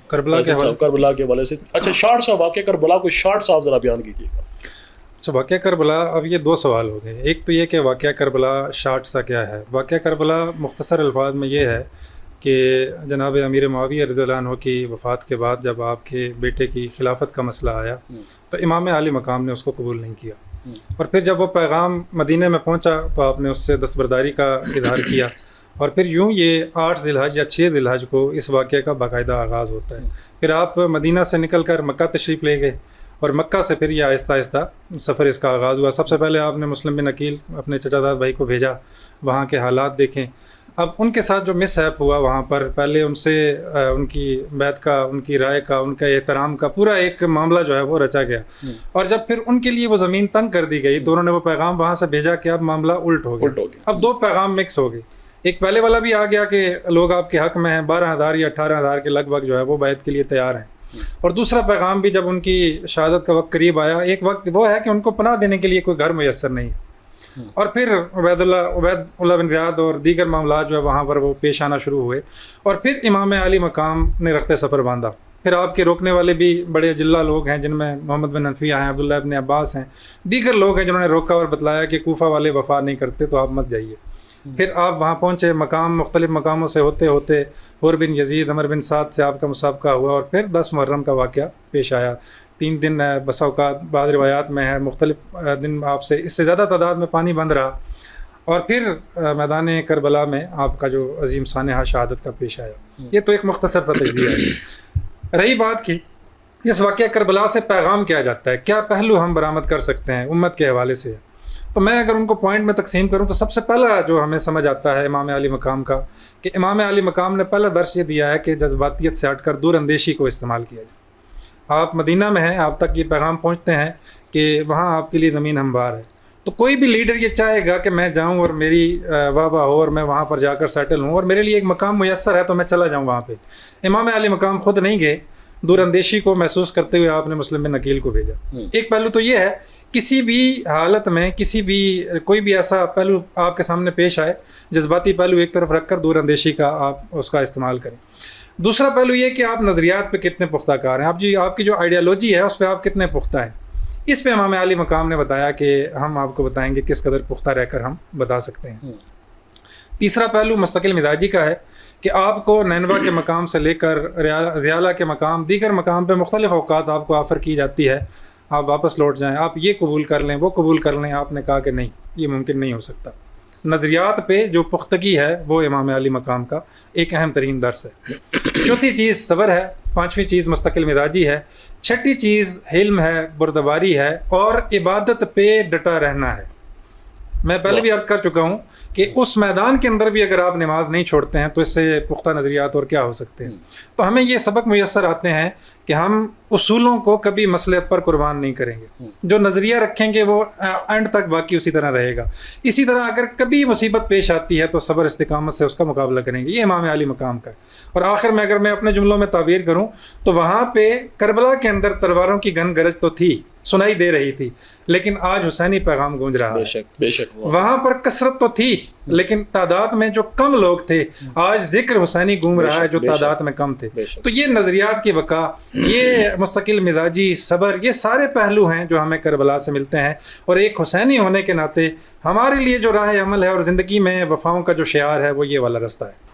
کربلا کے حوالے سے اچھا شارٹ سا واقعہ کربلا کو شارٹ صاحب ذرا بیان کیجیے گا. اچھا واقعہ کربلا، اب یہ دو سوال ہو گئے. ایک تو یہ کہ واقعہ کربلا شارٹ سا کیا ہے. واقعہ کربلا مختصر الفاظ میں یہ ہے کہ جناب امیر معاویہ رضی اللہ عنہ کی وفات کے بعد جب آپ کے بیٹے کی خلافت کا مسئلہ آیا تو امام عالی مقام نے اس کو قبول نہیں کیا، اور پھر جب وہ پیغام مدینہ میں پہنچا تو آپ نے اس سے دستبرداری کا اظہار کیا، اور پھر یوں یہ 8 ذی الحج یا 6 ذی الحج کو اس واقعے کا باقاعدہ آغاز ہوتا ہے. پھر آپ مدینہ سے نکل کر مکہ تشریف لے گئے، اور مکہ سے پھر یہ آہستہ آہستہ سفر اس کا آغاز ہوا. سب سے پہلے آپ نے مسلم بن عقیل اپنے چچا زاد بھائی کو بھیجا، وہاں کے حالات دیکھیں. اب ان کے ساتھ جو مس ہیپ ہوا وہاں پر، پہلے ان سے ان کی بیعت کا، ان کی رائے کا، ان کا احترام کا پورا ایک معاملہ جو ہے وہ رچا گیا، اور جب پھر ان کے لیے وہ زمین تنگ کر دی گئی تو انہوں نے وہ پیغام وہاں سے بھیجا کہ اب معاملہ الٹ ہو گیا. اب 2 پیغام مکس ہو گئے. ایک پہلے والا بھی آ گیا کہ لوگ آپ کے حق میں ہیں، 12,000 یا 18,000 کے لگ بھگ جو ہے وہ بیعت کے لیے تیار ہیں، اور دوسرا پیغام بھی جب ان کی شہادت کا وقت قریب آیا، ایک وقت وہ ہے کہ ان کو پناہ دینے کے لیے کوئی گھر میسر نہیں ہے، اور پھر عبید اللہ بن زیاد اور دیگر معاملات جو ہے وہاں پر وہ پیش آنا شروع ہوئے، اور پھر امام علی مقام نے رخت سفر باندھا. پھر آپ کے روکنے والے بھی بڑے جلہ لوگ ہیں، جن میں محمد بن حنفیہ ہیں، عبداللہ ابن عباس ہیں، دیگر لوگ ہیں جنہوں نے روکا اور بتلایا کہ کوفہ والے وفا نہیں کرتے تو آپ مت جائیے. پھر آپ وہاں پہنچے، مختلف مقاموں سے ہوتے ہوتے حور بن یزید، عمر بن سعد سے آپ کا مسابقہ ہوا، اور پھر 10 محرم کا واقعہ پیش آیا. 3 دن بسا اوقات بعض روایات میں ہے مختلف دن آپ سے اس سے زیادہ تعداد میں پانی بند رہا، اور پھر میدان کربلا میں آپ کا جو عظیم سانحہ شہادت کا پیش آیا. یہ تو ایک مختصر سا تجزیہ ہے. رہی بات کی اس واقعہ کربلا سے پیغام کیا جاتا ہے، کیا پہلو ہم برآمد کر سکتے ہیں امت کے حوالے سے، تو میں اگر ان کو پوائنٹ میں تقسیم کروں تو سب سے پہلا جو ہمیں سمجھ آتا ہے امام علی مقام کا، کہ امام علی مقام نے پہلا درس یہ دیا ہے کہ جذباتیت سے ہٹ کر دور اندیشی کو استعمال کیا جائے. آپ مدینہ میں ہیں، آپ تک یہ پیغام پہنچتے ہیں کہ وہاں آپ کے لیے زمین ہموار ہے، تو کوئی بھی لیڈر یہ چاہے گا کہ میں جاؤں اور میری واہ واہ ہو اور میں وہاں پر جا کر سیٹل ہوں اور میرے لیے ایک مقام میسر ہے تو میں چلا جاؤں وہاں پہ. امام علی مقام خود نہیں گئے، دور اندیشی کو محسوس کرتے ہوئے آپ نے مسلم بن عقیل کو بھیجا. ایک پہلو تو یہ ہے، کسی بھی حالت میں کوئی بھی ایسا پہلو آپ کے سامنے پیش آئے، جذباتی پہلو ایک طرف رکھ کر دور اندیشی کا آپ اس کا استعمال کریں. دوسرا پہلو یہ کہ آپ نظریات پہ کتنے پختہ کار ہیں، آپ کی جو آئیڈیالوجی ہے اس پہ آپ کتنے پختہ ہیں. اس پہ امام علی مقام نے بتایا کہ ہم آپ کو بتائیں گے کس قدر پختہ رہ کر ہم بتا سکتے ہیں. تیسرا پہلو مستقل مزاجی کا ہے کہ آپ کو نینوا کے مقام سے لے کر ریالہ کے مقام، دیگر مقام پہ مختلف اوقات آپ کو آفر کی جاتی ہے، آپ واپس لوٹ جائیں، آپ یہ قبول کر لیں، وہ قبول کر لیں. آپ نے کہا کہ نہیں، یہ ممکن نہیں ہو سکتا. نظریات پہ جو پختگی ہے وہ امام علی مقام کا ایک اہم ترین درس ہے. چوتھی چیز صبر ہے، 5ویں چیز مستقل مزاجی ہے، 6ٹھی چیز حلم ہے، بردباری ہے، اور عبادت پہ ڈٹا رہنا ہے. میں پہلے بھی عرض کر چکا ہوں کہ اس میدان کے اندر بھی اگر آپ نماز نہیں چھوڑتے ہیں تو اس سے پختہ نظریات اور کیا ہو سکتے ہیں. تو ہمیں یہ سبق میسر آتے ہیں کہ ہم اصولوں کو کبھی مصلحت پر قربان نہیں کریں گے. جو نظریہ رکھیں گے وہ اینڈ تک باقی اسی طرح رہے گا. اسی طرح اگر کبھی مصیبت پیش آتی ہے تو صبر استقامت سے اس کا مقابلہ کریں گے. یہ امام علی مقام کا ہے. اور آخر میں اگر میں اپنے جملوں میں تعبیر کروں تو وہاں پہ کربلا کے اندر تلواروں کی گن گرج تو تھی، سنائی دے رہی تھی، لیکن آج حسینی پیغام گونج رہا ہے. بے شک وہاں پر کثرت تو تھی لیکن تعداد میں جو کم لوگ تھے، آج ذکر حسینی گونج رہا ہے جو تعداد میں کم تھے. تو یہ نظریات کی بقا، یہ مستقل مزاجی، صبر، یہ سارے پہلو ہیں جو ہمیں کربلا سے ملتے ہیں. اور ایک حسینی ہونے کے ناطے ہمارے لیے جو راہ عمل ہے اور زندگی میں وفاؤں کا جو شعار ہے وہ یہ والا رستہ ہے.